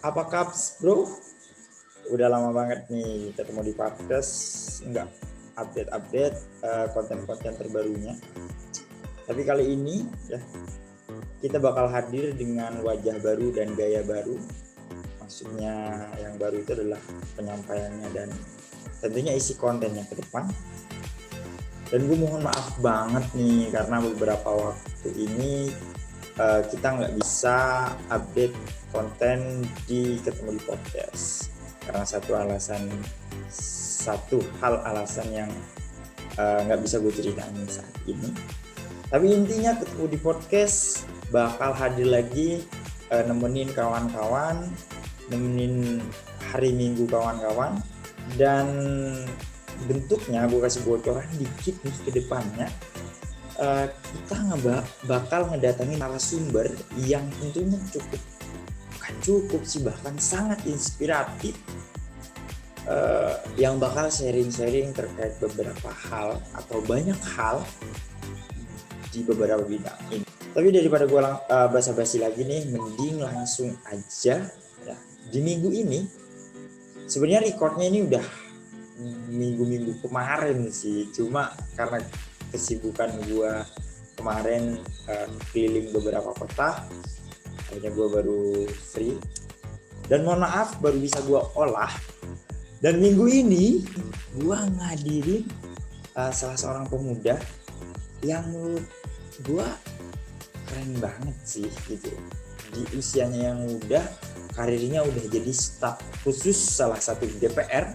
Apa kabar bro? Udah lama banget nih ketemu di podcast, nggak update konten-konten terbarunya. Tapi kali ini ya kita bakal hadir dengan wajah baru dan gaya baru. Maksudnya yang baru itu adalah penyampaiannya dan tentunya isi kontennya ke depan. Dan gue mohon maaf banget nih karena beberapa waktu ini kita nggak bisa update konten di ketemu di podcast karena satu hal alasan yang nggak bisa gue ceritain saat ini. Tapi intinya ketemu di podcast bakal hadir lagi, nemenin kawan-kawan, nemenin hari Minggu kawan-kawan, dan bentuknya gue kasih bocoran dikit nih ke depannya. Kita bakal ngedatangin narasumber yang tentunya cukup sih, bahkan sangat inspiratif, yang bakal sharing-sharing terkait beberapa hal atau banyak hal di beberapa bidang ini. Tapi daripada gue basa-basi lagi nih, mending langsung aja ya. Di minggu ini sebenarnya recordnya ini udah minggu-minggu kemarin sih, cuma karena kesibukan gue kemarin keliling beberapa kota, akhirnya gue baru free dan mohon maaf baru bisa gue olah. Dan minggu ini gue ngadirin salah seorang pemuda yang menurut gue keren banget sih gitu. Di usianya yang muda, karirnya udah jadi staf khusus salah satu DPR,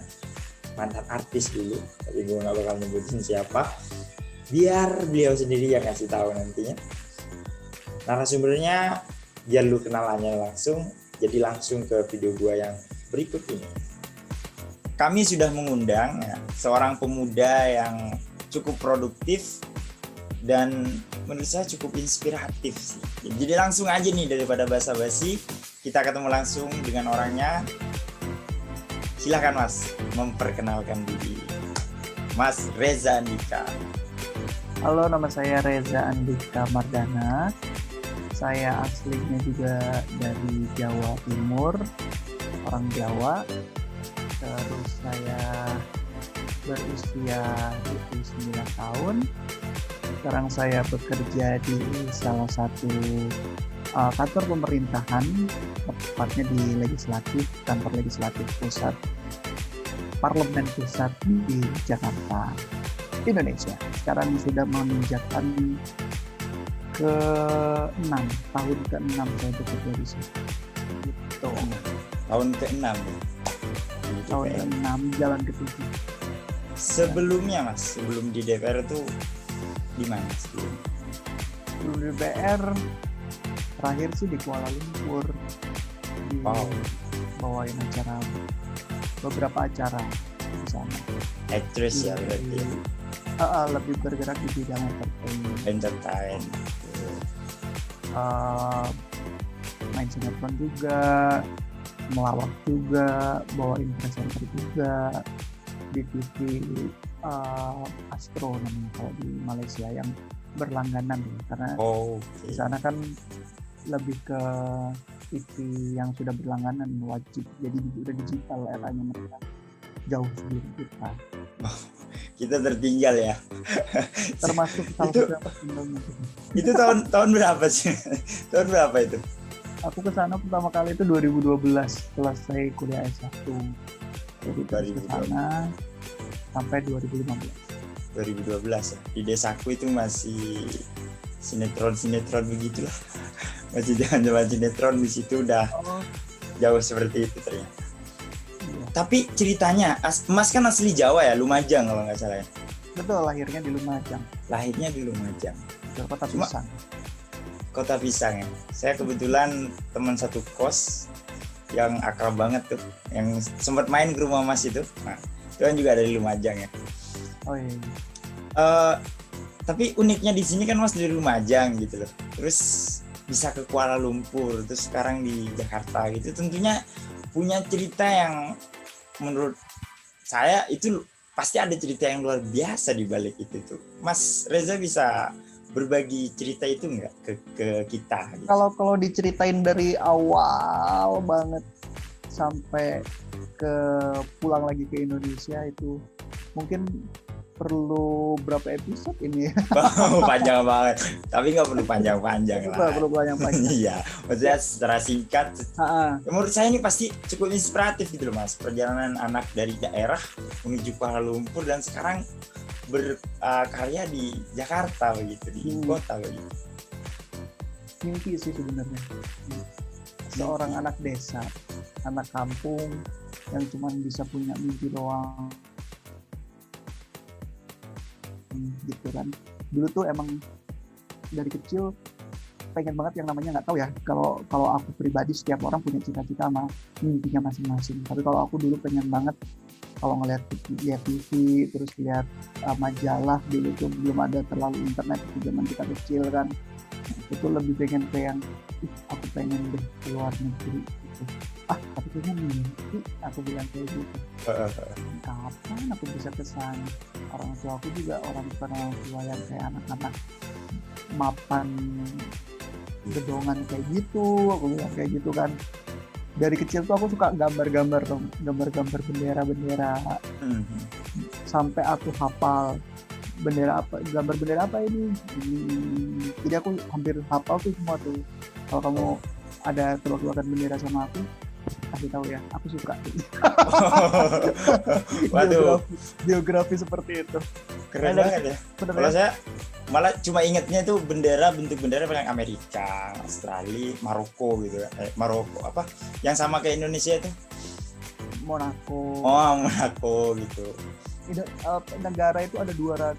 mantan artis dulu, tapi gue gak bakal nyebutin siapa, biar beliau sendiri yang kasih tahu nantinya. Narasumbernya biar lu kenalannya langsung, jadi langsung ke video gue yang berikut ini. Kami sudah mengundang ya, seorang pemuda yang cukup produktif dan menurut saya cukup inspiratif sih. Jadi langsung aja nih, daripada basa-basi, kita ketemu langsung dengan orangnya. Silakan Mas, memperkenalkan diri. Mas Reza Andika. Halo, nama saya Reza Andika Mardana. Saya aslinya juga dari Jawa Timur, orang Jawa. Terus saya berusia 29 tahun. Sekarang saya bekerja di salah satu kantor pemerintahan, tepatnya di kantor legislatif pusat, Parlemen Pusat di Jakarta, Indonesia. Sekarang sudah menginjakkan tahun ke-6 saya bekerja di sini. Gitu. Tahun ke-6. Tahun ke-6 jalan ke-7. Sebelumnya Mas, sebelum di DPR tuh di mana sebelum? Sebelum di DPR terakhir sih di Kuala Lumpur. Bawain beberapa acara di sana. Actress ya berarti. Lebih bergerak di bidang entertain. Main sinetron juga, melawak juga, bawain presenter juga di TV Astro namanya kalau di Malaysia, yang berlangganan karena di sana kan lebih ke TV yang sudah berlangganan wajib, jadi udah digital eranya mereka, jauh sebelum kita. Kita tertinggal ya. Termasuk salah satu yang tertinggalnya. Itu tahun berapa sih? Tahun berapa itu? Aku ke sana pertama kali itu 2012 selesai kuliah S1. Jadi ke sana sampai 2015. 2012 ya. Di desaku itu masih sinetron begitulah. Masih jangan sinetron, di situ udah jauh seperti itu ternyata. Iya. Tapi ceritanya, Mas kan asli Jawa ya, Lumajang kalau nggak salah ya? Betul, lahirnya di Lumajang. Kota Pisang. Kota Pisang ya. Saya kebetulan teman satu kos yang akrab banget tuh, yang sempat main ke rumah Mas itu. Nah, itu kan juga dari Lumajang ya. Oh iya. Tapi uniknya di sini kan Mas dari Lumajang gitu loh. Terus bisa ke Kuala Lumpur, terus sekarang di Jakarta gitu. Tentunya punya cerita yang menurut saya itu pasti ada cerita yang luar biasa di balik itu tuh. Mas Reza bisa berbagi cerita itu nggak ke kita? Gitu. Kalau diceritain dari awal banget sampai ke pulang lagi ke Indonesia itu mungkin perlu berapa episode ini ya? Panjang banget, tapi nggak perlu panjang-panjang lah. Perlu panjang-panjang. Iya, maksudnya secara singkat. Menurut saya ini pasti cukup inspiratif gitu loh Mas, perjalanan anak dari daerah menuju Kuala Lumpur dan sekarang berkarya di Jakarta begitu, di ibu kota begitu. Mimpi sih sebenarnya. Seorang anak desa, anak kampung yang cuma bisa punya mimpi doang. Gitu kan. Dulu tuh emang dari kecil pengen banget yang namanya, nggak tahu ya, kalau aku pribadi, setiap orang punya cita-cita sama mimpinya masing-masing. Tapi kalau aku dulu pengen banget, kalau ngeliat TV terus lihat majalah, dulu tuh belum ada terlalu internet di zaman kita kecil kan, itu lebih pengen kayak aku pengen deh keluar negeri gitu. Tapi kayaknya mimpi, aku bilang kayak gitu. Kapan aku bisa kesana? Orang tua aku juga orang tua yang kayak anak-anak mapan gedongan kayak gitu, aku bilang kayak gitu kan. Dari kecil tuh aku suka gambar-gambar bendera-bendera. Sampai aku hafal bendera apa, gambar bendera apa ini. Jadi aku hampir hafal tuh semua tuh. Kalau kamu ada tebak-tebakan bendera sama aku, kasih tahu ya, aku suka. Waduh, geografi seperti itu. Keren banget ya. Kalau saya malah cuma ingatnya itu bentuk bendera yang Amerika, Australia, Maroko gitu. Maroko apa? Yang sama kayak Indonesia itu? Monaco. Oh, Monaco gitu. Negara itu ada 260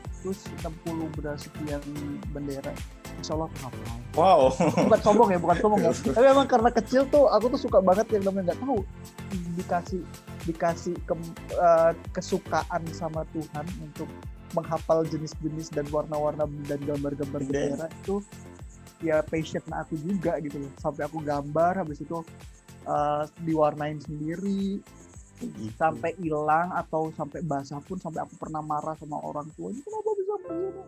sekian bendera. Insya Allah aku hafal. Wow. Bukan sombong ya. Tapi emang karena kecil tuh aku tuh suka banget yang namanya, nggak tahu, dikasih kesukaan sama Tuhan untuk menghafal jenis-jenis dan warna-warna dan gambar-gambar bendera itu ya passion aku juga gitu loh. Sampai aku gambar, habis itu diwarnain sendiri sampai hilang atau sampai basah pun, sampai aku pernah marah sama orang tua, ini kenapa bisa begini?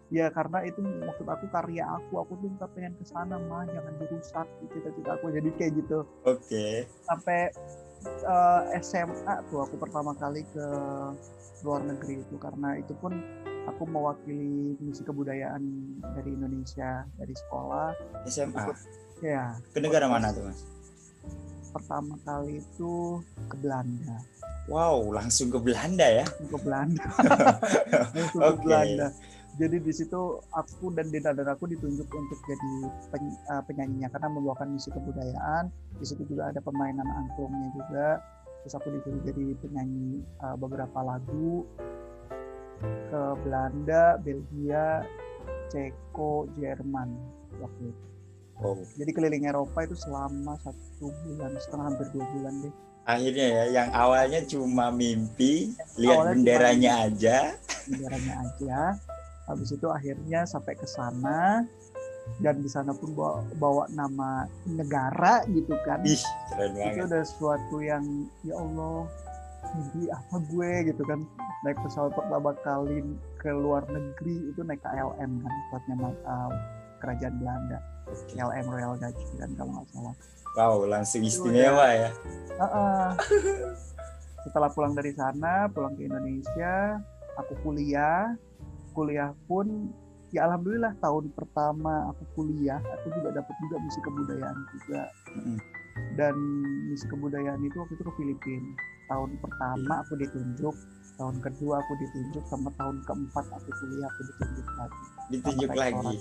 Ya karena itu maksud aku, karya aku tuh nggak pengen kesana mah, jangan dirusak cita-cita aku, jadi kayak gitu. Oke. Sampai SMA tuh aku pertama kali ke luar negeri itu, karena itu pun aku mewakili misi kebudayaan dari Indonesia, dari sekolah. SMA? Ya. Ke negara mana tuh Mas? Pertama kali itu ke Belanda. Wow, langsung ke Belanda ya? Ke Belanda. Jadi di situ aku dan aku ditunjuk untuk jadi penyanyinya, karena membawakan misi kebudayaan. Di situ juga ada permainan angklungnya juga. Terus aku disuruh jadi penyanyi beberapa lagu ke Belanda, Belgia, Ceko, Jerman waktu itu. Jadi keliling Eropa itu selama 1,5 bulan, hampir 2 bulan deh. Akhirnya ya, yang awalnya cuma mimpi, lihat benderanya aja. Habis itu akhirnya sampai ke sana, dan di sana pun bawa nama negara gitu kan. Ih, keren banget. Itu udah sesuatu yang ya Allah, mimpi apa gue gitu kan. Naik pesawat pertama kali ke luar negeri itu naik KLM kan, pesawatnya kerajaan Belanda. KLM Royal Dutch kan kalau nggak salah. Wow, langsung istimewa ya. Setelah pulang dari sana, pulang ke Indonesia, aku kuliah pun ya alhamdulillah tahun pertama aku kuliah, aku juga dapat juga misi kebudayaan juga. Dan misi kebudayaan itu waktu itu ke Filipina. Tahun pertama aku ditunjuk, tahun kedua aku ditunjuk, sama tahun keempat aku kuliah aku ditunjuk lagi. Ditunjuk lagi.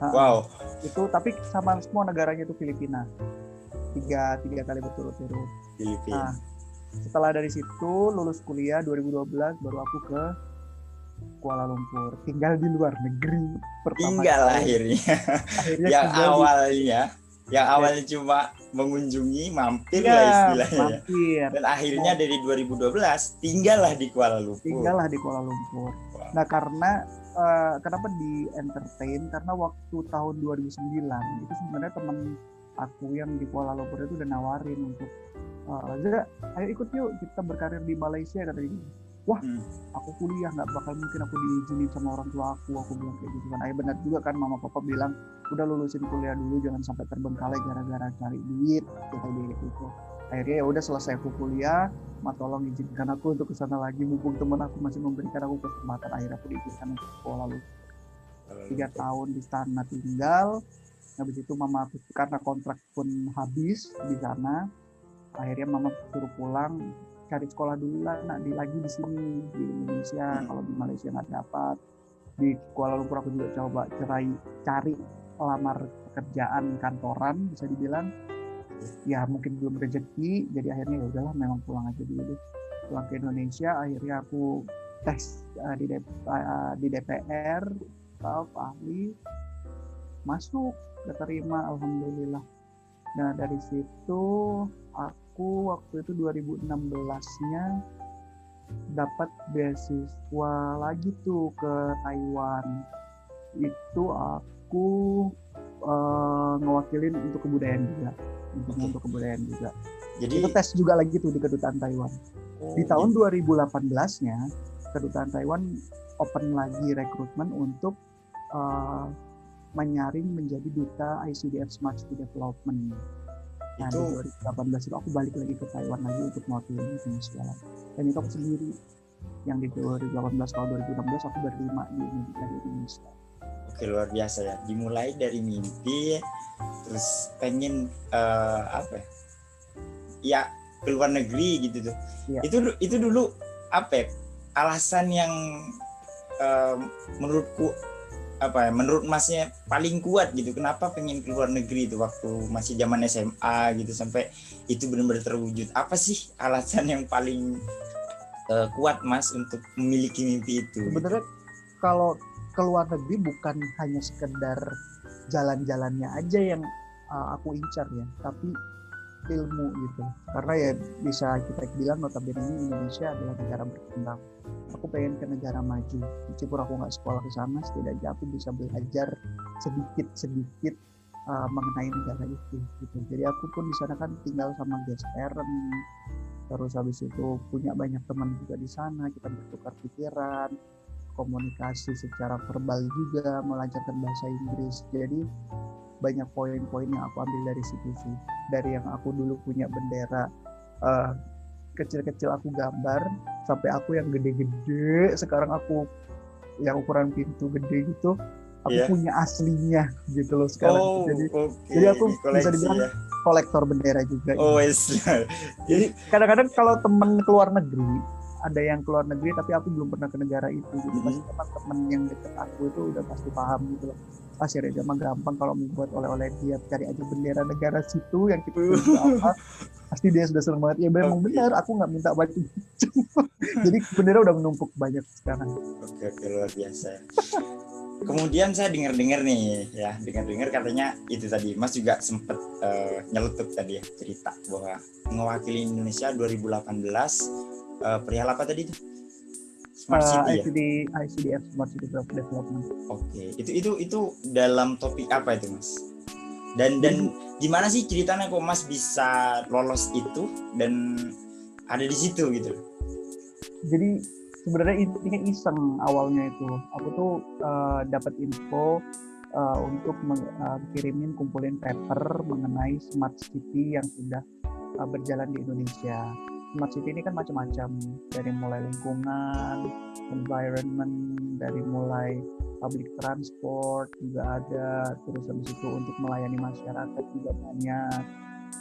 Wow. Itu tapi sama semua negaranya itu Filipina. Tiga kali berturut-turut. Filipina. Nah, setelah dari situ lulus kuliah 2012 baru aku ke Kuala Lumpur, tinggal di luar negeri pertama kali. Akhirnya yang awalnya cuma mengunjungi, mampir lah istilahnya. Mampir. Dan akhirnya dari 2012 tinggallah di Kuala Lumpur. Wow. Nah, karena kenapa di entertain? Karena waktu tahun 2009 itu sebenarnya teman aku yang di Kuala Lumpur itu udah nawarin untuk Zara, ayo ikut yuk kita berkarir di Malaysia, katanya. Wah, aku kuliah, nggak bakal mungkin aku diizinin sama orang tua aku bilang kayak gitu kan. Benar juga kan, mama papa bilang udah lulusin kuliah dulu, jangan sampai terbengkalai gara-gara cari duit, kayak gitu. Akhirnya ya udah selesai aku kuliah, Ma tolong izinkan aku untuk ke sana lagi, mumpung teman aku masih memberikan aku kesempatan. Akhirnya aku diizinkan untuk sekolah lu 3 tahun di sana tinggal. Habis itu mama aku karena kontrak pun habis di sana, akhirnya mama suruh pulang, cari sekolah dulu lah nak lagi di sini di Indonesia. Kalau di Malaysia nggak dapat, di Kuala Lumpur aku juga coba cari lamar pekerjaan kantoran, bisa dibilang ya mungkin belum rezeki, jadi akhirnya ya udahlah memang pulang aja dulu, pulang ke Indonesia. Akhirnya aku tes di DPR, ahli, masuk, keterima, alhamdulillah. Nah dari situ aku waktu itu 2016-nya dapat beasiswa lagi tuh ke Taiwan. Itu aku ngewakilin untuk kebudayaan juga, untuk kebudayaan juga. Jadi itu tes juga lagi tuh di kedutaan Taiwan. Di tahun 2018-nya kedutaan Taiwan open lagi rekrutmen untuk menyaring menjadi duta ICDF Smart City Development. Nah, itu di 2018 itu aku balik lagi ke Taiwan lagi untuk mewakili Indonesia. Dan itu aku sendiri. Yang di 2018 kalau 2016 aku berlima di Indonesia. Oke, luar biasa ya. Dimulai dari mimpi, terus pengen apa ya? Ya ke luar negeri gitu tuh. Ya. Itu dulu apa ya? Alasan yang menurutku apa ya, menurut masnya paling kuat gitu, kenapa pengen keluar negeri itu waktu masih zaman SMA gitu sampai itu benar-benar terwujud? Apa sih alasan yang paling kuat mas untuk memiliki mimpi itu? Sebenarnya gitu? Kalau keluar negeri bukan hanya sekedar jalan-jalannya aja yang aku incar ya, tapi ilmu gitu. Karena ya bisa kita bilang notabene ini Indonesia adalah negara berkembang. Aku pengen ke negara maju. Meskipun aku nggak sekolah ke sana, setidaknya aku bisa belajar sedikit mengenai negara itu. Gitu. Jadi aku pun di sana kan tinggal sama guest parent. Terus habis itu punya banyak teman juga di sana. Kita bertukar pikiran, komunikasi secara verbal juga, melancarkan bahasa Inggris. Jadi banyak poin-poin yang aku ambil dari situ sih. Dari yang aku dulu punya bendera kecil-kecil aku gambar sampai aku yang gede-gede, sekarang aku yang ukuran pintu gede gitu, aku punya aslinya gitu loh sekarang. Jadi aku bisa dibilang kolektor bendera juga. Jadi kadang-kadang kalau temen keluar negeri, ada yang keluar negeri tapi aku belum pernah ke negara itu gitu. Pasti teman-teman yang dekat aku itu udah pasti paham gitu loh. Pasti Reza mah gampang kalau membuat oleh-oleh, dia cari aja bendera negara situ yang kita apa, pasti dia sudah senang banget. Ya memang benar, aku nggak minta baju. Jadi bendera udah menumpuk banyak sekarang. Oke, luar biasa. Kemudian saya dengar nih ya, dengar katanya itu tadi Mas juga sempat nyeletuk tadi ya, cerita bahwa mewakili Indonesia 2018 perihal apa tadi itu? Smart City ICDF Smart City Development. Oke, itu dalam topik apa itu Mas? Dan gimana sih ceritanya kok Mas bisa lolos itu dan ada di situ gitu? Jadi sebenarnya intinya iseng awalnya itu. Aku tuh dapat info untuk kumpulin paper mengenai Smart City yang sudah berjalan di Indonesia. Smart City ini kan macam-macam, dari mulai lingkungan, environment, dari mulai public transport juga ada, terus habis itu untuk melayani masyarakat juga banyak.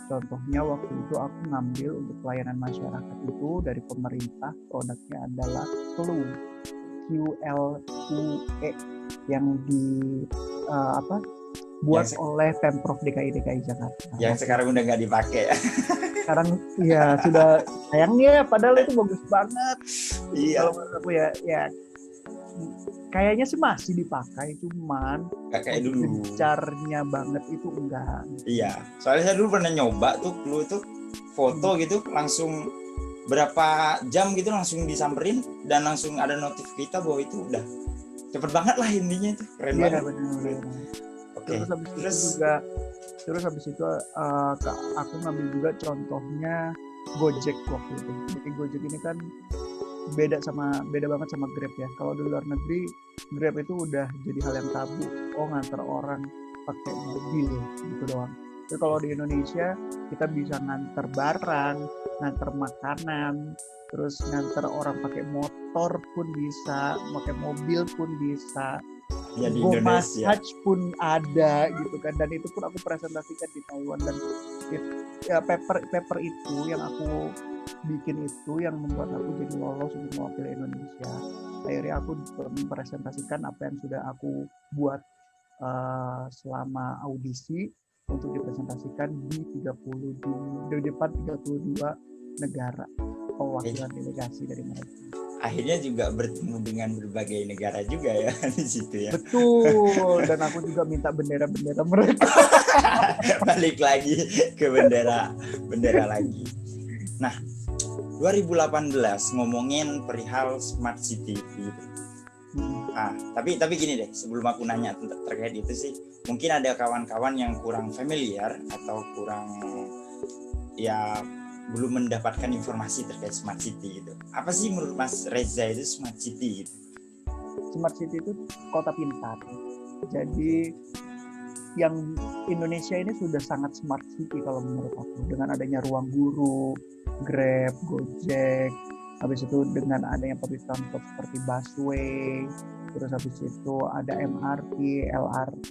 Contohnya waktu itu aku ngambil untuk pelayanan masyarakat itu dari pemerintah, produknya adalah QLUE, QLUE yang buat oleh Pemprov DKI Jakarta. Yang sekarang udah nggak dipakai. Sekarang ya sudah sayangnya, padahal itu bagus banget. Iya. Kalau menurut aku ya kayaknya sih masih dipakai, cuman kayak dulu gencarnya banget itu enggak. Iya, soalnya saya dulu pernah nyoba tuh dulu tuh foto gitu langsung berapa jam gitu langsung disamperin dan langsung ada notif kita bahwa itu udah cepet banget lah, intinya itu keren banget. Bener. Oke. Terus habis itu aku ngambil juga contohnya Gojek waktu itu. Jadi Gojek ini kan beda banget sama Grab ya. Kalau di luar negeri Grab itu udah jadi hal yang tabu. Ngantar orang pakai mobil gitu doang. Tapi kalau di Indonesia kita bisa nganter barang, nganter makanan, terus nganter orang pakai motor pun bisa, pakai mobil pun bisa, Ya di go Indonesia. massage pun ada gitu kan, dan itu pun aku presentasikan di Taiwan. Dan ya paper itu yang aku bikin itu yang membuat aku jadi lolos untuk mewakili Indonesia. Akhirnya aku mempresentasikan apa yang sudah aku buat selama audisi untuk dipresentasikan di depan 32 negara perwakilan delegasi dari mereka. Akhirnya juga bertemu dengan berbagai negara juga ya di situ ya. Betul, dan aku juga minta bendera-bendera mereka. Balik lagi ke bendera lagi. Nah, 2018 ngomongin perihal Smart City gitu. Tapi gini deh, sebelum aku nanya terkait itu sih, mungkin ada kawan-kawan yang kurang familiar atau kurang ya belum mendapatkan informasi terkait Smart City gitu. Apa sih menurut Mas Reza itu Smart City gitu? Smart City itu kota pintar. Jadi yang Indonesia ini sudah sangat smart city kalau menurut aku, dengan adanya ruang guru, Grab, Gojek, habis itu dengan adanya public transport seperti busway, terus habis itu ada MRT, LRT,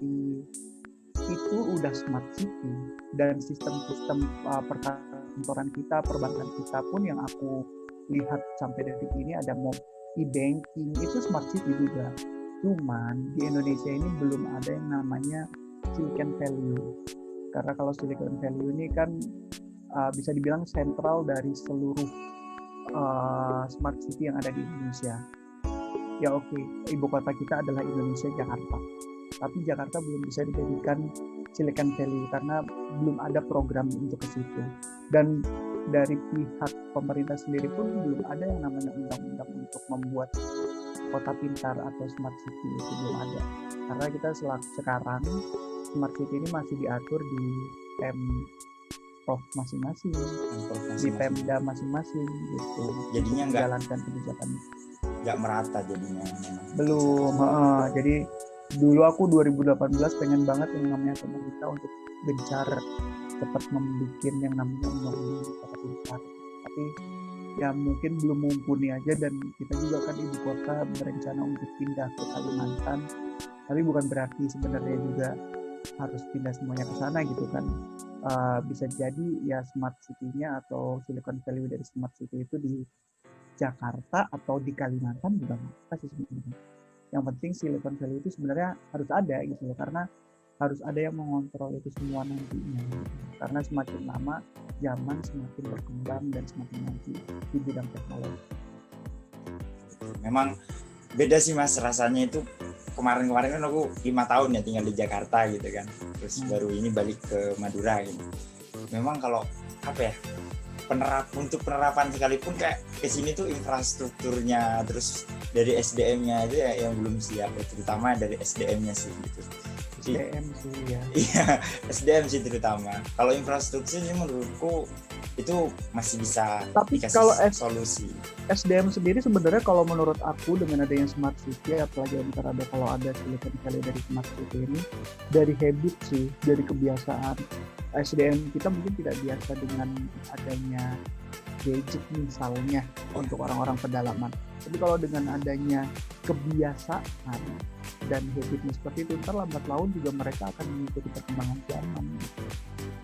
itu udah smart city. Dan sistem-sistem perkantoran kita, perbankan kita pun yang aku lihat sampai detik ini ada e-banking, itu smart city juga. Cuman di Indonesia ini belum ada yang namanya Silicon Valley, karena kalau Silicon Valley ini kan bisa dibilang sentral dari seluruh smart city yang ada di Indonesia. Ya oke, ibu kota kita adalah Indonesia, Jakarta, tapi Jakarta belum bisa dijadikan Silicon Valley karena belum ada program untuk ke situ. Dan dari pihak pemerintah sendiri pun belum ada yang namanya undang-undang untuk membuat kota pintar atau smart city, itu belum ada. Karena kita sekarang smart city ini masih diatur di Pemprov masing-masing, di Pemda masing-masing gitu. Jadinya nggak jalankan kebijakan, nggak merata jadinya. Belum. Jadi dulu aku 2018 pengen banget yang namanya pemerintah untuk gencar cepat membuat yang namanya undang-undang kota pintar. Tapi ya mungkin belum mumpuni aja, dan kita juga kan ibu kota berencana untuk pindah ke Kalimantan. Tapi bukan berarti sebenarnya juga harus pindah semuanya ke sana gitu kan. Bisa jadi ya smart city-nya atau Silicon Valley dari smart city itu di Jakarta atau di Kalimantan juga nggak apa sih sebenarnya. Yang penting Silicon Valley itu sebenarnya harus ada gitu loh, karena harus ada yang mengontrol itu semua nantinya gitu. Karena semakin lama zaman semakin berkembang dan semakin maju di bidang teknologi. Memang beda sih Mas rasanya itu. Kemarin kan aku 5 tahun ya tinggal di Jakarta gitu kan, terus baru ini balik ke Madura gitu. Memang kalau apa ya, untuk penerapan sekalipun kayak kesini tuh infrastrukturnya, terus dari SDM-nya itu ya yang belum siap, terutama dari SDM-nya sih gitu. SDM sih ya. Iya, SDM sih terutama. Kalau infrastrukturnya menurutku itu masih bisa dikasih kalau solusi. SDM sendiri sebenarnya kalau menurut aku dengan adanya smart city, apalagi antara ada kalau ada Silicon Valley dari smart city ini, dari habit sih, dari kebiasaan. SDM kita mungkin tidak biasa dengan adanya gadget misalnya untuk orang-orang pedalaman. Tapi kalau dengan adanya kebiasaan dan habitnya seperti itu, ntar lambat laun juga mereka akan mengikuti perkembangan zaman gitu.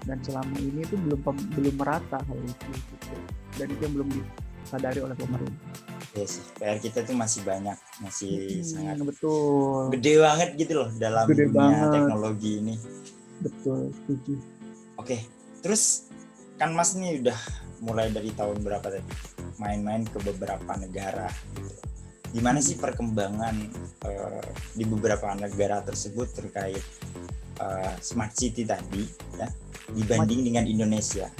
Dan selama ini itu belum merata hal itu gitu. Dan itu yang belum disadari oleh pemerintah. Ya sih, PR kita tuh masih banyak, masih sangat betul. Gede banget gitu loh dalam dunia teknologi ini. Betul, setuju. Oke, terus kan Mas nih udah mulai dari tahun berapa tadi main-main ke beberapa negara gitu. Gimana sih perkembangan di beberapa negara tersebut terkait smart city tadi ya dibanding dengan Indonesia?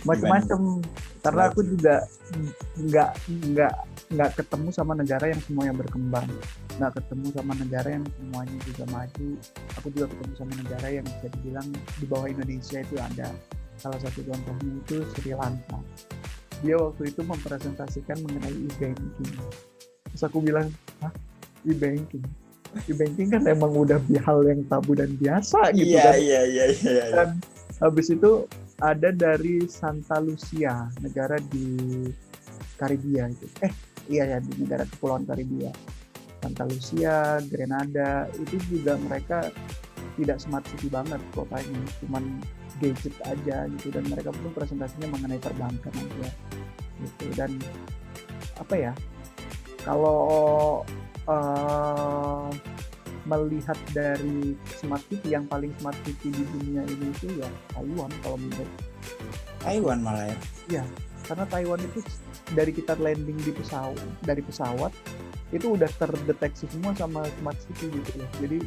Macam-macam, karena aku juga nggak ketemu sama negara yang semuanya berkembang, nggak ketemu sama negara yang semuanya juga maju. Aku juga ketemu sama negara yang bisa dibilang di bawah Indonesia itu ada. Salah satu contohnya itu Sri Lanka. Dia waktu itu mempresentasikan mengenai e-banking. Terus aku bilang, e-banking? Di banking kan emang udah hal yang tabu dan biasa gitu Iya, kan. iya, iya, iya, iya. Dan habis itu ada dari Santa Lucia, negara di Karibia itu. Iya ya, di negara kepulauan Karibia. Santa Lucia, Grenada, itu juga mereka tidak smart city banget kotanya, cuman gadget aja gitu, dan mereka pun presentasinya mengenai perbankan aja gitu. Dan apa ya, kalau uh, melihat dari smart city, yang paling smart city di dunia ini itu ya Taiwan kalau menurut aku. Taiwan malah ya. Ya, karena Taiwan itu dari kita landing dari pesawat itu udah terdeteksi semua sama smart city gitu loh. Jadi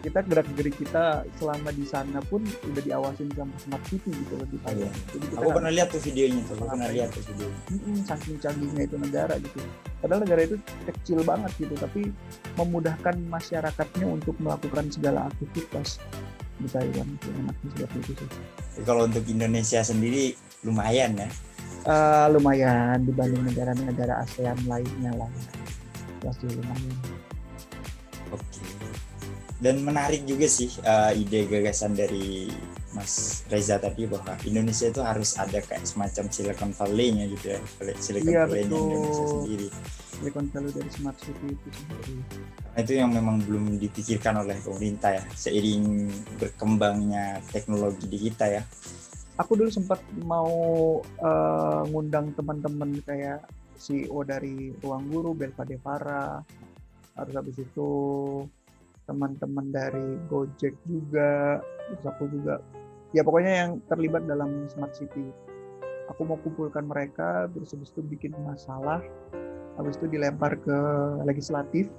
kita gerak-gerik kita selama di sana pun udah diawasin sama smart city gitu loh di Taiwan. Jadi kita Aku pernah lihat tuh videonya tuh. Aku pernah lihat tuh videonya. saking canggihnya itu negara gitu. Padahal negara itu kecil banget gitu, tapi memudahkan masyarakatnya untuk melakukan segala aktivitas di Taiwan itu enaknya seperti itu sih. Kalau untuk Indonesia sendiri lumayan ya. Lumayan dibanding negara-negara ASEAN lainnya lah. Pasti lumayan. Oke. Dan menarik juga sih ide gagasan dari Mas Reza tadi bahwa Indonesia itu harus ada kayak semacam Silicon Valley-nya gitu ya. Silicon Valley-nya Indonesia sendiri. Silicon Valley dari Smart City itu sendiri. Nah, itu yang memang belum dipikirkan oleh pemerintah ya, seiring berkembangnya teknologi di kita ya. Aku dulu sempat mau ngundang teman-teman kayak CEO dari Ruang Guru, Belva Devara, harus habis itu teman-teman dari Gojek juga, terus aku juga, ya pokoknya yang terlibat dalam Smart City. Aku mau kumpulkan mereka, terus habis itu bikin masalah, habis itu dilempar ke legislatif,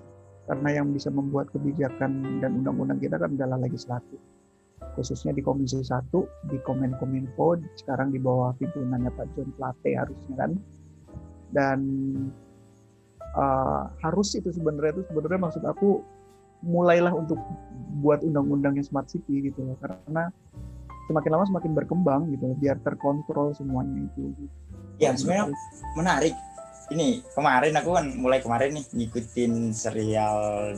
karena yang bisa membuat kebijakan dan undang-undang kita kan adalah legislatif. Khususnya di Komisi 1, di Kominfo, sekarang di bawah pimpinannya Pak John Plate harusnya kan. Dan harus itu sebenarnya maksud aku mulailah untuk buat undang-undangnya Smart City gitu loh, karena semakin lama semakin berkembang gitu loh, biar terkontrol semuanya itu. Ya sebenarnya menarik. Ini mulai kemarin nih ngikutin serial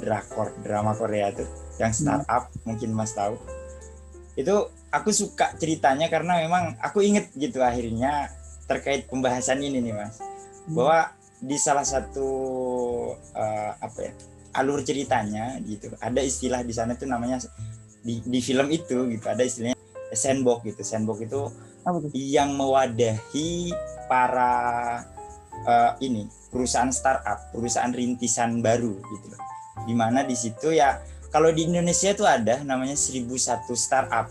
drama Korea tuh yang startup, mungkin Mas tahu. Itu aku suka ceritanya karena memang aku inget gitu akhirnya terkait pembahasan ini nih Mas, bahwa di salah satu alur ceritanya gitu ada istilah di sana tuh namanya di film itu gitu ada istilahnya sandbox gitu. Sandbox itu yang mewadahi para perusahaan startup, perusahaan rintisan baru gitu loh. Dimana di situ ya kalau di Indonesia itu ada namanya 1001 startup.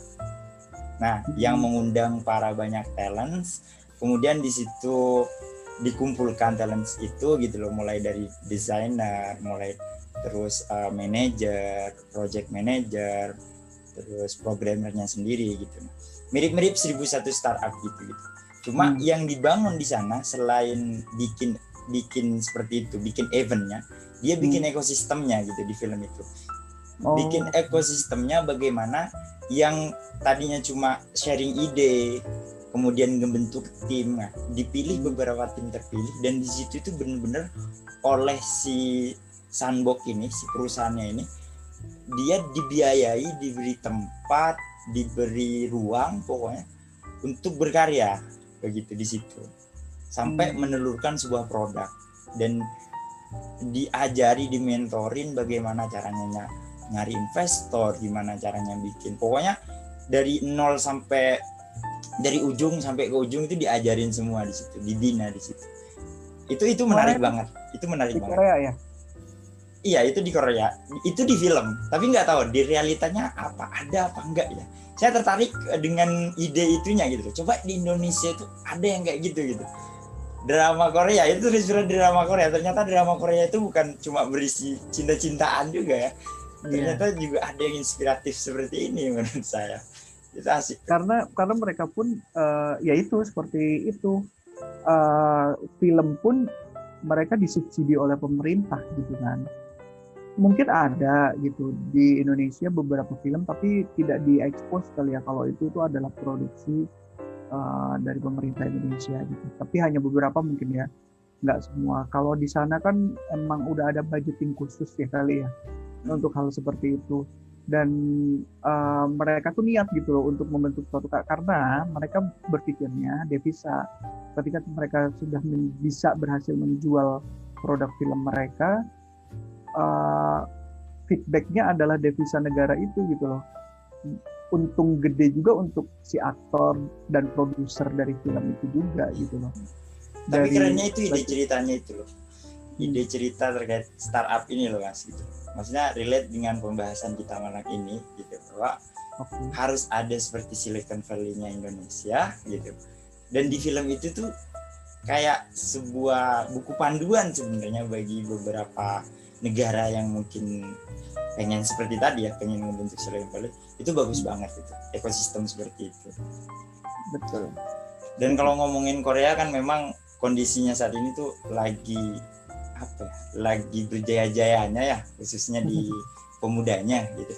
Nah, yang mengundang para banyak talents, kemudian di situ dikumpulkan talents itu gitu loh, mulai dari desainer, mulai terus manajer, project manager, terus programmernya sendiri gitu. Mirip-mirip 1001 startup gitu. Cuma yang dibangun di sana selain bikin seperti itu, bikin eventnya, dia bikin ekosistemnya gitu di film itu. Bikin ekosistemnya bagaimana yang tadinya cuma sharing ide, kemudian ngebentuk tim, dipilih beberapa tim terpilih, dan di situ itu benar-benar oleh si Sandbox ini, si perusahaannya ini, dia dibiayai, diberi tempat, diberi ruang pokoknya untuk berkarya begitu di situ, sampai menelurkan sebuah produk dan diajari, dimentorin bagaimana caranya nyari investor, gimana caranya bikin, pokoknya dari nol sampai dari ujung sampai ke ujung itu diajarin semua di situ, dibina di situ. Itu menarik banget. Itu menarik banget. Korea ya? Iya, itu di Korea. Itu di film, tapi nggak tahu di realitanya ada apa enggak ya. Saya tertarik dengan ide itunya gitu. Coba di Indonesia itu ada yang kayak gitu. Drama Korea itu inspirasi drama Korea. Ternyata drama Korea itu bukan cuma berisi cinta-cintaan juga ya. Ternyata juga ada yang inspiratif seperti ini menurut saya. Itu asik. Karena mereka pun ya itu seperti itu. Film pun mereka disubsidi oleh pemerintah gitu kan. Mungkin ada gitu di Indonesia beberapa film, tapi tidak diekspos kali ya kalau itu adalah produksi dari pemerintah Indonesia gitu. Tapi hanya beberapa mungkin ya, nggak semua. Kalau di sana kan emang udah ada budgeting khusus ya kali ya. untuk hal seperti itu. Dan mereka tuh niat gitu loh untuk membentuk suatu, karena mereka berpikirnya devisa ketika mereka sudah bisa berhasil menjual produk film mereka, feedbacknya adalah devisa negara itu gitu loh. Untung gede juga untuk si aktor dan produser dari film itu juga gitu loh. Tapi kerennya itu ide ceritanya itu loh. Ide cerita terkait startup ini loh Mas gitu. Maksudnya relate dengan pembahasan kita malam ini gitu, bahwa harus ada seperti Silicon Valley-nya Indonesia gitu. Dan di film itu tuh kayak sebuah buku panduan sebenarnya bagi beberapa negara yang mungkin pengen seperti tadi ya, pengen membentuk Silicon Valley. Itu bagus banget itu, ekosistem seperti itu. Betul. Dan kalau ngomongin Korea kan memang kondisinya saat ini tuh lagi apa ya, lagi berjaya-jayanya ya, khususnya di pemudanya gitu.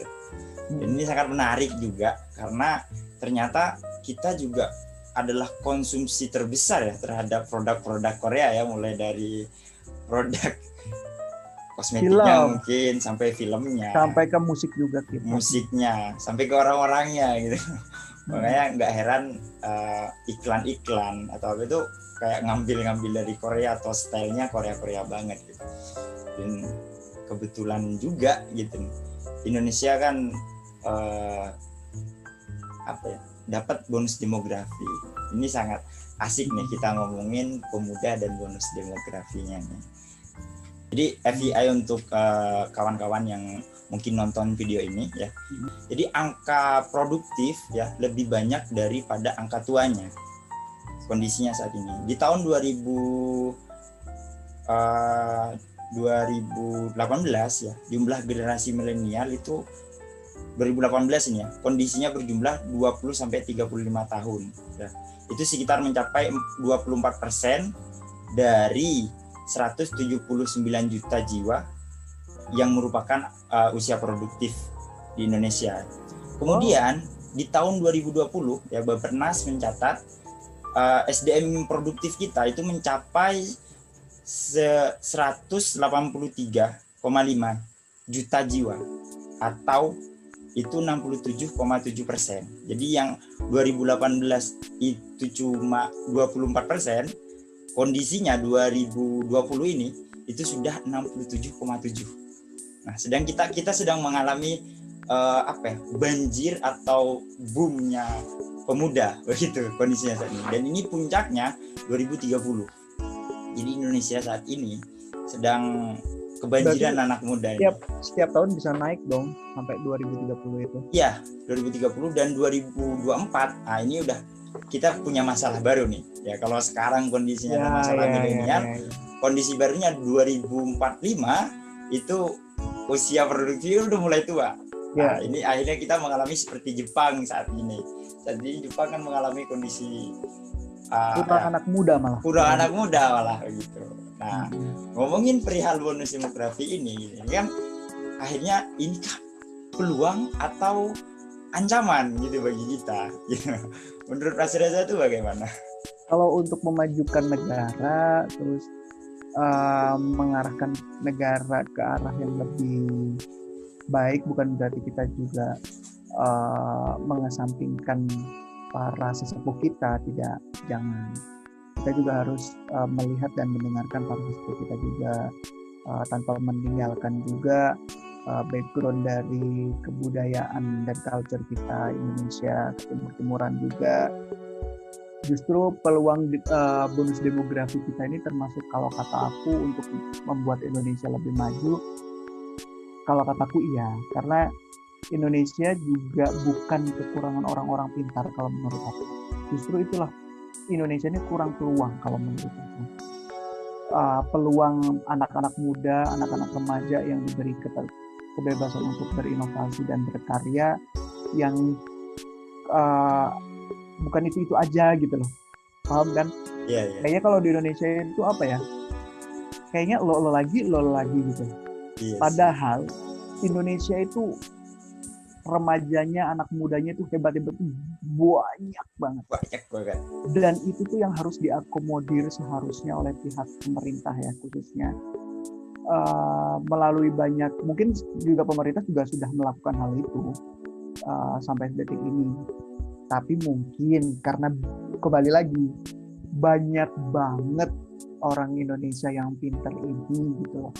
Dan ini sangat menarik juga karena ternyata kita juga adalah konsumsi terbesar ya terhadap produk-produk Korea ya, mulai dari produk kosmetiknya mungkin sampai filmnya, sampai ke musik juga gitu. Musiknya sampai ke orang-orangnya gitu. Makanya nggak heran iklan-iklan atau apa itu kayak ngambil dari Korea atau stylenya Korea banget gitu. Dan kebetulan juga gitu Indonesia kan apa ya, dapat bonus demografi. Ini sangat asik nih kita ngomongin pemuda dan bonus demografinya nih. Jadi FYI untuk kawan-kawan yang mungkin nonton video ini ya. Jadi angka produktif ya lebih banyak daripada angka tuanya. Kondisinya saat ini. Di tahun 2018 ya, jumlah generasi milenial itu 2018 ini ya, kondisinya berjumlah 20 sampai 35 tahun ya. Itu sekitar mencapai 24% dari 179 juta jiwa yang merupakan usia produktif di Indonesia. Kemudian di tahun 2020 ya, Bappenas mencatat SDM produktif kita itu mencapai 183,5 juta jiwa atau itu 67,7%. Jadi yang 2018 itu cuma 24%, kondisinya 2020 ini itu sudah 67,7. Nah, sedang kita sedang mengalami banjir atau boomnya pemuda begitu kondisinya saat ini. Dan ini puncaknya 2030. Jadi Indonesia saat ini sedang kebanjiran anak muda. Setiap tahun bisa naik dong sampai 2030 itu. Iya, 2030 dan 2024. Nah, ini udah kita punya masalah baru nih. Ya, kalau sekarang kondisinya masalah milenial, kondisi barunya 2045 itu usia produktif udah mulai tua. Nah, ini akhirnya kita mengalami seperti Jepang saat ini. Jadi Jepang kan mengalami kondisi kurang anak muda malah begitu. Nah, ngomongin perihal bonus demografi ini kan akhirnya ini kan peluang atau ancaman gitu bagi kita gitu. Menurut Mas Reza itu bagaimana? Kalau untuk memajukan negara terus mengarahkan negara ke arah yang lebih baik, bukan berarti kita juga mengesampingkan para sesepuh kita, tidak, jangan. Kita juga harus melihat dan mendengarkan para sesepuh kita juga, tanpa meninggalkan juga background dari kebudayaan dan culture kita Indonesia, timur-timuran juga. Justru peluang bonus demografi kita ini termasuk, kalau kata aku, untuk membuat Indonesia lebih maju. Kalau kataku iya, karena Indonesia juga bukan kekurangan orang-orang pintar kalau menurut aku. Justru itulah Indonesia ini kurang peluang kalau menurut aku. Peluang anak-anak muda, anak-anak remaja yang diberi kebebasan untuk berinovasi dan berkarya yang bukan itu aja gitu loh. Paham kan? Yeah. Kayaknya kalau di Indonesia itu apa ya? Kayaknya lo lagi gitu. Yes. Padahal Indonesia itu remajanya, anak mudanya itu hebat-hebat banyak banget. Dan itu tuh yang harus diakomodir seharusnya oleh pihak pemerintah ya, khususnya melalui banyak, mungkin juga pemerintah juga sudah melakukan hal itu sampai detik ini. Tapi mungkin karena kembali lagi banyak banget orang Indonesia yang pintar ini gitu.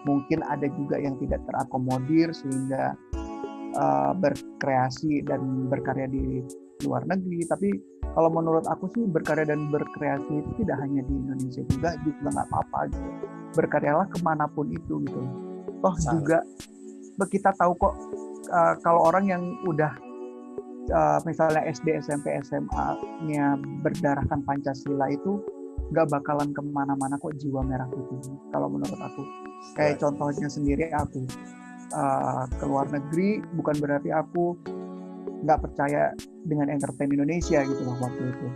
Mungkin ada juga yang tidak terakomodir sehingga berkreasi dan berkarya di luar negeri. Tapi kalau menurut aku sih berkarya dan berkreasi itu tidak hanya di Indonesia juga nggak apa-apa gitu. Berkaryalah kemanapun itu gitu. Toh juga kita tahu kok kalau orang yang udah misalnya SD, SMP, SMA-nya berdarahkan Pancasila itu nggak bakalan kemana-mana kok jiwa merah putih. Kalau menurut aku, kayak contohnya sendiri aku ke luar negeri bukan berarti aku nggak percaya dengan entertain Indonesia gitu loh waktu itu.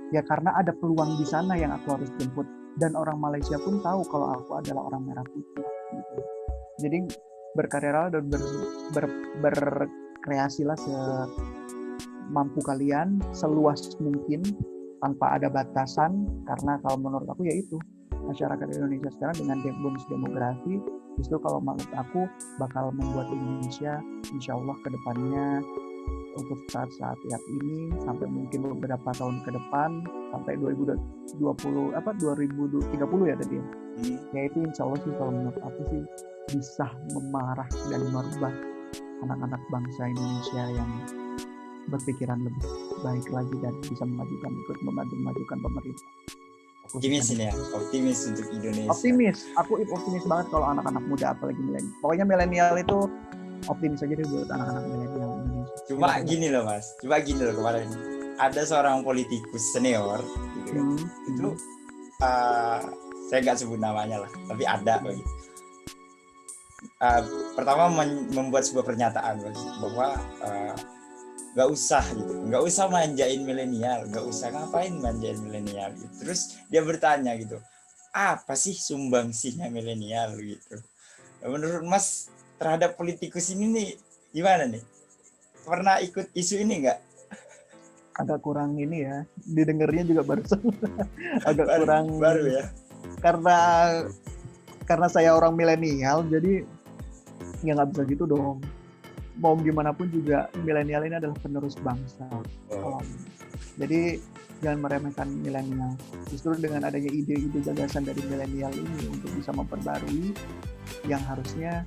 Ya karena ada peluang di sana yang aku harus jemput, dan orang Malaysia pun tahu kalau aku adalah orang merah putih. Gitu. Jadi berkaryalah dan berkreasilah mampu kalian seluas mungkin tanpa ada batasan, karena kalau menurut aku yaitu masyarakat Indonesia sekarang dengan bonus demografi justru kalau menurut aku bakal membuat Indonesia insya Allah ke depannya untuk saat-saat ini sampai mungkin beberapa tahun ke depan sampai 2030 ya tadi ya. Yaitu insya Allah sih kalau menurut aku sih bisa memarah dan merubah anak-anak bangsa Indonesia yang berpikiran lebih baik lagi dan bisa memajukan pemerintah. Optimis ini ya, optimis untuk Indonesia. Aku optimis banget kalau anak-anak muda apalagi milenial. Pokoknya milenial itu optimis aja deh buat anak-anak milenial Indonesia. Cuma gini loh Mas, kemarin ada seorang politikus senior gitu kan. Itu saya nggak sebut namanya lah, tapi ada begitu. Pertama membuat sebuah pernyataan bahwa nggak usah manjain milenial, nggak usah ngapain manjain milenial gitu. Terus dia bertanya gitu, apa sih sumbangsihnya milenial gitu. Nah, menurut Mas terhadap politikus ini nih gimana nih, pernah ikut isu ini nggak? Agak kurang ini ya, didengarnya juga barusan agak kurang baru ya, karena saya orang milenial jadi ya nggak bisa gitu dong. Mau gimana pun juga milenial ini adalah penerus bangsa. Jadi jangan meremehkan milenial. Justru dengan adanya ide-ide gagasan dari milenial ini untuk bisa memperbarui yang harusnya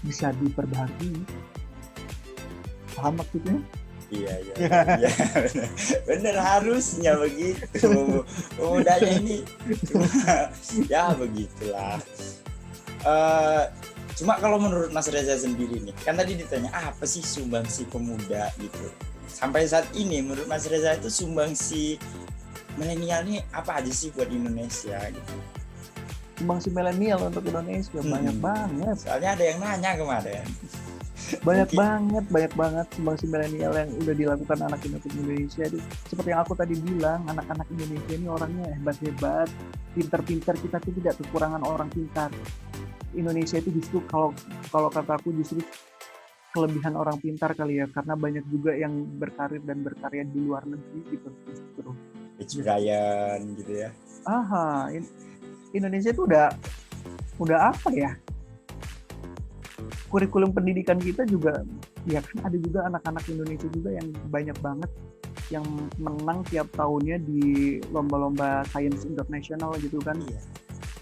bisa diperbarui. Paham maksudnya? Iya. Bener harusnya begitu. Mudanya ini ya begitulah. Cuma kalau menurut Mas Reza sendiri nih, kan tadi ditanya apa sih sumbangsi pemuda gitu. Sampai saat ini menurut Mas Reza itu sumbangsi milenial ini apa aja sih buat Indonesia gitu? Sumbangsi milenial untuk Indonesia banyak banget. Soalnya ada yang nanya kemarin. Banyak banget sumbangsi milenial yang udah dilakukan anak Indonesia. Seperti yang aku tadi bilang, anak-anak Indonesia ini orangnya hebat-hebat, pintar-pintar. Kita tuh tidak kekurangan orang pintar. Indonesia itu justru kalau kata aku justru kelebihan orang pintar kali ya, karena banyak juga yang berkarir dan berkarya di luar negeri gitu. Rich Brian gitu ya. Indonesia itu udah apa ya? Kurikulum pendidikan kita juga ya kan ada juga anak-anak Indonesia juga yang banyak banget yang menang tiap tahunnya di lomba-lomba sains internasional gitu kan. Iya.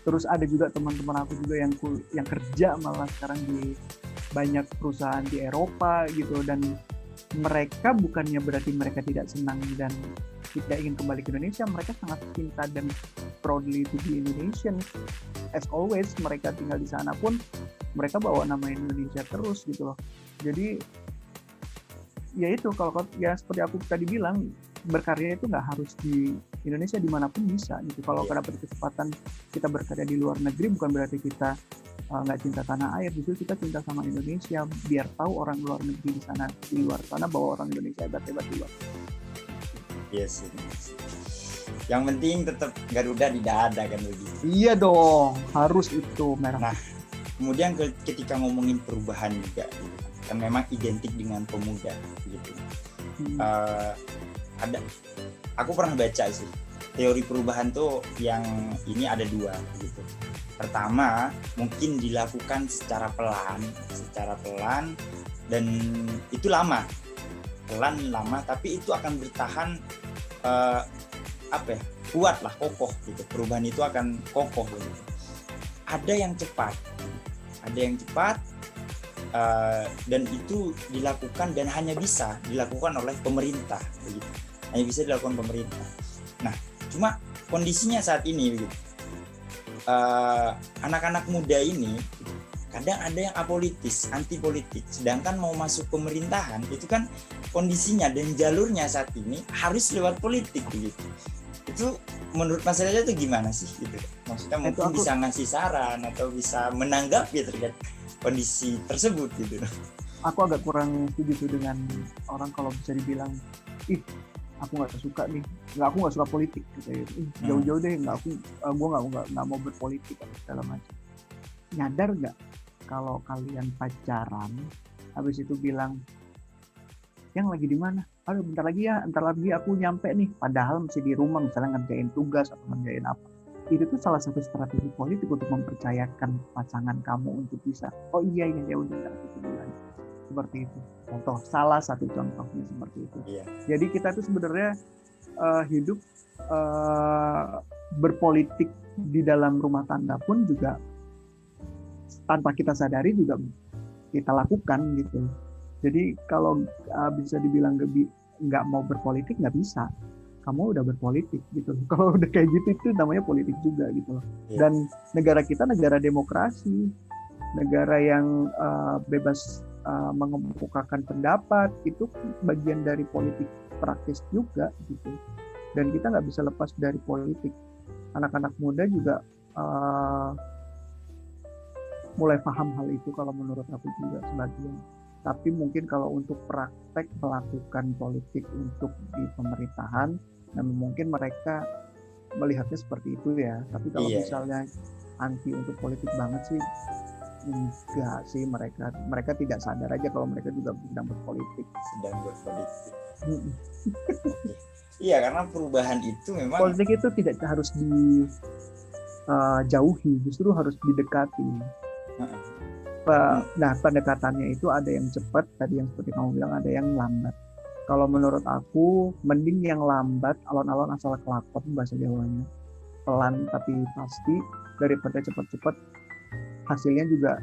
Terus ada juga teman-teman aku juga yang kerja malah sekarang di banyak perusahaan di Eropa gitu, dan mereka bukannya berarti mereka tidak senang dan tidak ingin kembali ke Indonesia. Mereka sangat cinta dan proudly to be Indonesian. As always, mereka tinggal di sana pun mereka bawa nama Indonesia terus gitu loh. Jadi ya itu, kalau ya seperti aku tadi bilang, berkarya itu nggak harus di Indonesia, dimanapun bisa gitu. Kalau dapat kesempatan kita berkarya di luar negeri bukan berarti kita nggak cinta tanah air, justru kita cinta sama Indonesia biar tahu orang luar negeri di luar sana bahwa orang Indonesia hebat-hebat juga. Yes. Yang penting tetap Garuda di dada kan begitu. Iya dong, harus itu merah. Nah, kemudian ketika ngomongin perubahan juga gitu, kan memang identik dengan pemuda gitu. Aku pernah baca sih teori perubahan tuh yang ini ada dua gitu. Pertama, mungkin dilakukan secara pelan dan itu lama, tapi itu akan bertahan kuat lah, kokoh gitu. Perubahan itu akan kokoh gitu. Ada yang cepat, dan itu dilakukan dan hanya bisa dilakukan oleh pemerintah begitu. Hanya bisa dilakukan pemerintah. Nah, cuma kondisinya saat ini begitu. Anak-anak muda ini kadang ada yang apolitis, anti politik, sedangkan mau masuk pemerintahan itu kan kondisinya dan jalurnya saat ini harus lewat politik begitu. Itu menurut Mas Reza itu gimana sih gitu? Maksudnya mungkin bisa ngasih saran atau bisa menanggapi terkait kondisi tersebut gitu. Aku agak kurang setuju dengan orang kalau bisa dibilang, aku nggak suka nih, aku nggak suka politik gitu. Jauh-jauh deh, gue nggak mau berpolitik segala macam. Nyadar nggak kalau kalian pacaran, habis itu bilang, yang lagi di mana? Aduh, bentar lagi aku nyampe nih. Padahal masih di rumah, misalnya ngerjain tugas atau ngerjain apa. Itu tuh salah satu strategi politik untuk mempercayakan pasangan kamu untuk bisa, oh iya ya udah kita bilang. Seperti itu. Salah satu contohnya seperti itu. Iya. Jadi kita tuh sebenarnya hidup berpolitik di dalam rumah tangga pun juga tanpa kita sadari juga kita lakukan gitu. Jadi kalau bisa dibilang nggak mau berpolitik, nggak bisa. Kamu udah berpolitik gitu. Kalau udah kayak gitu itu namanya politik juga gitu. Yeah. Dan negara kita negara demokrasi, negara yang bebas mengemukakan pendapat, itu bagian dari politik praktis juga gitu. Dan kita nggak bisa lepas dari politik. Anak-anak muda juga mulai paham hal itu kalau menurut aku juga sebagian. Tapi mungkin kalau untuk praktek melakukan politik untuk di pemerintahan, dan mungkin mereka melihatnya seperti itu ya. Tapi kalau misalnya anti untuk politik banget sih, enggak sih, mereka tidak sadar aja kalau mereka juga sedang berpolitik. Iya, karena perubahan itu memang politik itu tidak harus dijauhi, justru harus didekati. Nah, pendekatannya itu ada yang cepat, tadi yang seperti kamu bilang, ada yang lambat. Kalau menurut aku, mending yang lambat, alon-alon asal kelakon bahasa Jawanya, pelan tapi pasti, daripada cepat-cepat hasilnya juga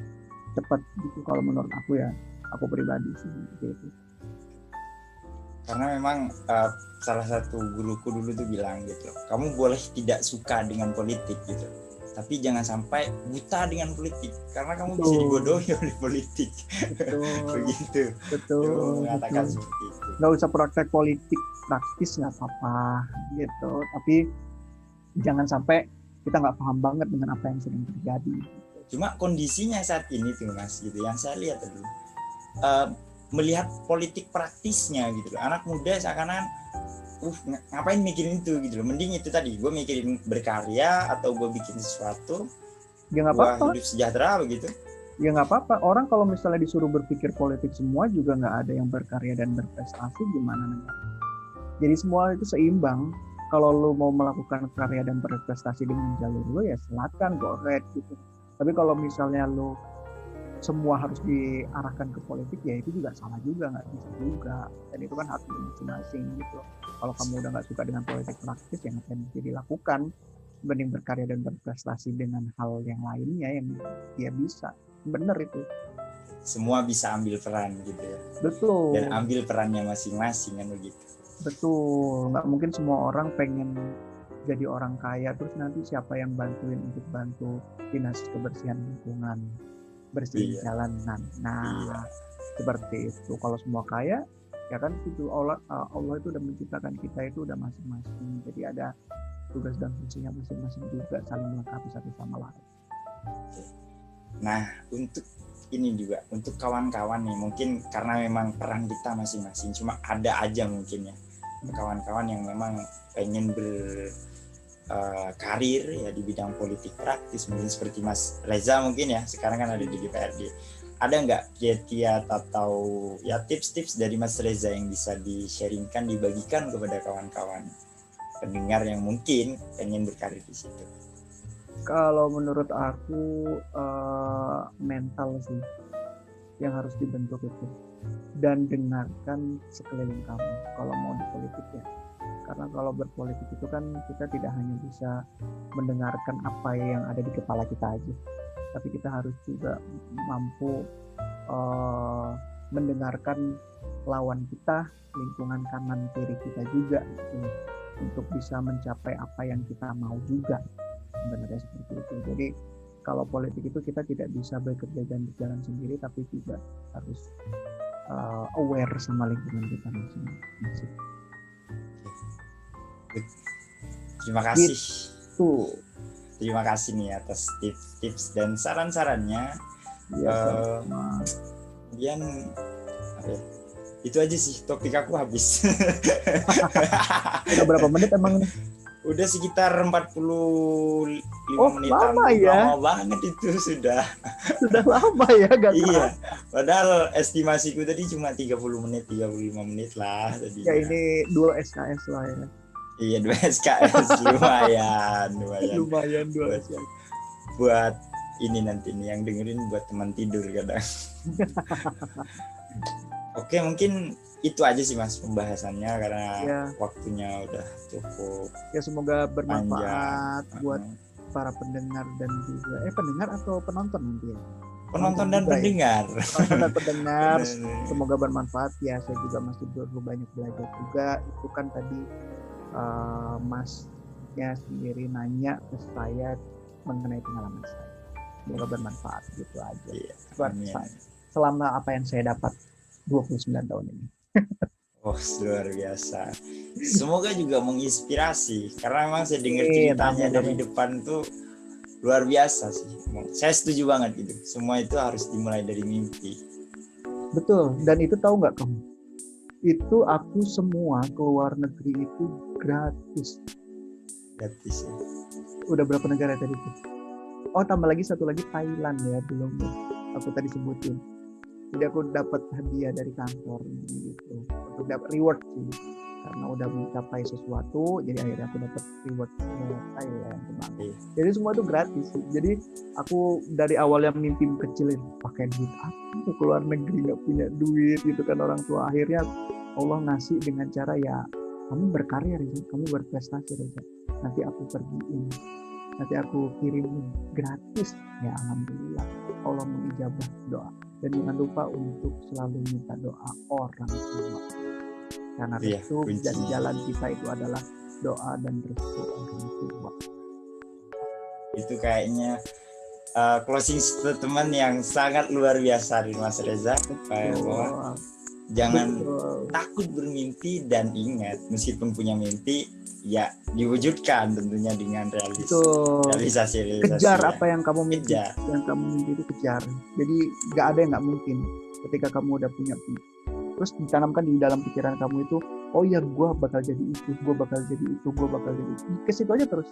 cepat gitu. Kalau menurut aku ya, aku pribadi sih gitu. Karena memang salah satu guruku dulu tuh bilang gitu, kamu boleh tidak suka dengan politik gitu, tapi jangan sampai buta dengan politik karena kamu bisa dibodohi oleh politik. Begitu. Betul. Mengatakan seperti itu. Nggak usah praktek politik praktis nggak apa-apa gitu, tapi jangan sampai kita nggak paham banget dengan apa yang sedang terjadi. Cuma kondisinya saat ini tuh Mas gitu, yang saya lihat tadi melihat politik praktisnya gitu loh. Anak muda seakan-akan ngapain mikirin itu gitu loh. Mending itu tadi, gue mikirin berkarya atau gue bikin sesuatu ya nggak apa-apa, hidup sejahtera begitu. Ya nggak apa-apa. Orang kalau misalnya disuruh berpikir politik semua juga nggak ada yang berkarya dan berprestasi, gimana negara? Jadi semua itu seimbang. Kalau lu mau melakukan karya dan berprestasi dengan jalur lu ya silakan, go ahead gitu. Tapi kalau misalnya lu semua harus diarahkan ke politik, ya itu juga salah juga, nggak bisa juga. Dan itu kan hak masing-masing gitu. Kalau kamu udah nggak suka dengan politik praktis, ya ngapain mesti dilakukan. Mending berkarya dan berprestasi dengan hal yang lainnya yang dia bisa. Bener itu. Semua bisa ambil peran gitu ya. Betul. Dan ambil perannya masing-masing kan begitu. Betul. Nggak mungkin semua orang pengen jadi orang kaya terus nanti siapa yang bantuin untuk bantu dinas kebersihan lingkungan, bersihin jalanan. Nah, seperti itu. Kalau semua kaya, ya kan itu Allah itu udah menciptakan kita itu udah masing-masing. Jadi ada tugas dan fungsinya masing-masing juga, saling melengkapi satu sama lain. Nah, untuk ini juga untuk kawan-kawan nih, mungkin karena memang peran kita masing-masing, cuma ada aja mungkin ya kawan-kawan yang memang pengen berkarir ya di bidang politik praktis, mungkin seperti Mas Reza mungkin ya, sekarang kan ada di DPRD. Ada nggak kiat-kiat atau ya tips-tips dari Mas Reza yang bisa di-sharingkan, dibagikan kepada kawan-kawan pendengar yang mungkin pengen berkarir di situ? Kalau menurut aku mental sih yang harus dibentuk itu, dan dengarkan sekeliling kamu kalau mau di politik ya. Karena kalau berpolitik itu kan kita tidak hanya bisa mendengarkan apa yang ada di kepala kita aja, tapi kita harus juga mampu mendengarkan lawan kita, lingkungan kanan kiri kita juga gitu, untuk bisa mencapai apa yang kita mau juga, sebenarnya seperti itu. Jadi kalau politik itu kita tidak bisa bekerja dan berjalan sendiri, tapi juga harus aware sama lingkungan kita masing-masing. Terima kasih. Tuh. Terima kasih nih atas tips dan saran-sarannya. Kemudian itu aja sih, topik aku habis. Udah berapa menit emang ini? Udah sekitar 45 menit. Lama ya? Lama banget itu sudah. Sudah lama ya, gak iya. Padahal estimasiku tadi cuma 30 menit, 35 menit lah tadinya. Ya ini 2 SKS lah ya. Iya, 2 SKS lumayan. 2 SKS. Buat ini nanti nih yang dengerin buat teman tidur kadang. Oke, mungkin itu aja sih Mas pembahasannya karena waktunya udah cukup. Ya semoga bermanfaat buat para pendengar dan juga pendengar atau penonton nanti ya. Penonton dan pendengar. Penonton dan pendengar semoga bermanfaat ya. Saya juga masih banyak belajar juga. Itu kan tadi Masnya sendiri nanya ke saya mengenai pengalaman saya. Semoga bermanfaat gitu aja. Selama apa yang saya dapat 29 tahun ini. Oh, luar biasa. Semoga juga menginspirasi karena memang saya dengar ceritanya dari depan tuh luar biasa sih. Saya setuju banget gitu. Semua itu harus dimulai dari mimpi. Betul. Dan itu tahu nggak kamu? Itu aku semua ke luar negeri itu gratis. Gratis ya. Udah berapa negara tadi tuh? Oh, tambah lagi satu lagi Thailand ya, belum aku tadi sebutin. Jadi aku dapat hadiah dari kantor gitu, untuk dapat reward sih, karena udah mencapai sesuatu. Jadi akhirnya aku dapat reward Thailand kemarin. Jadi semua itu gratis sih. Jadi aku dari awal yang mimpi kecilin pakai duit aku ke luar negeri, nggak punya duit gitu kan orang tua. Akhirnya Allah ngasih dengan cara ya kamu berkarya Reza, kamu berprestasi Reza. Nanti aku pergiin, nanti aku kirimin gratis ya. Alhamdulillah Allah mengijabah doa. Dan jangan lupa untuk selalu minta doa orang tua, karena restu dan jalan kita itu adalah doa dan restu orang tua. Itu kayaknya closing statement yang sangat luar biasa dari Mas Reza. Bahwa jangan takut bermimpi dan ingat meskipun punya mimpi ya diwujudkan tentunya dengan realisasi. Kejar apa yang kamu mimpi, yang kamu mimpi itu kejar. Jadi nggak ada yang nggak mungkin ketika kamu udah punya terus ditanamkan di dalam pikiran kamu itu, oh ya gue bakal jadi itu, gue bakal jadi itu, gue bakal jadi itu. Ke situ aja terus.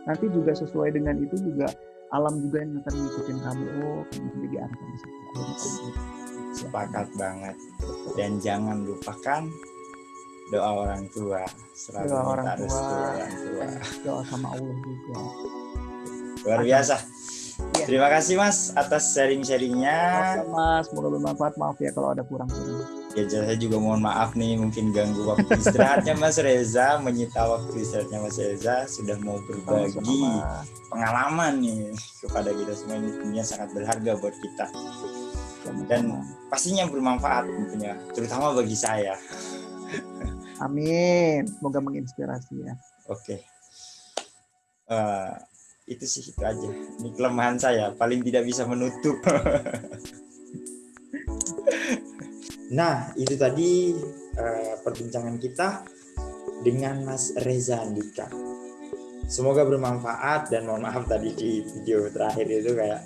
Nanti juga sesuai dengan itu juga alam juga yang akan ngikutin kamu. Oh, kamu diarahkan di situ. Sepakat banget. Dan jangan lupakan doa orang tua, selalu minta restu orang tua. Doa sama Allah juga. Luar biasa. Terima kasih Mas atas sharing-sharingnya. Mas, semoga bermanfaat. Maaf ya kalau ada kurang-kurang. Ya, saya juga mohon maaf nih mungkin ganggu waktu istirahatnya Mas Reza, menyita waktu istirahatnya Mas Reza, sudah mau berbagi pengalaman nih kepada kita semua. Ini tentunya sangat berharga buat kita. Dan pastinya bermanfaat tentunya, terutama bagi saya. Amin, semoga menginspirasi ya. Oke. Itu sih, itu aja. Ini kelemahan saya, paling tidak bisa menutup. Nah, itu tadi perbincangan kita dengan Mas Reza Andika. Semoga bermanfaat dan mohon maaf tadi di video terakhir itu kayak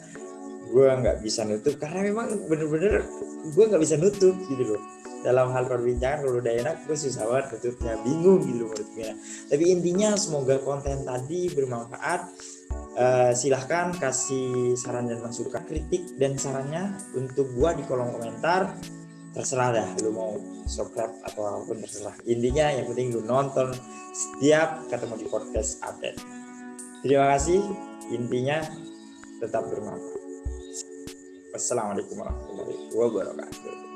gue nggak bisa nutup karena memang bener-bener gue nggak bisa nutup gitu loh. Dalam hal perbincangan kalau udah enak gue susah banget nutupnya, bingung gitu loh menurutnya. Tapi intinya semoga konten tadi bermanfaat. Silahkan kasih saran dan masukan, kritik dan sarannya untuk gue di kolom komentar. terserah dah lu mau subscribe atau apapun, terserah. Intinya yang penting lu nonton setiap ketemu di podcast update. Terima kasih, intinya tetap bermanfaat. Wassalamualaikum warahmatullahi wabarakatuh.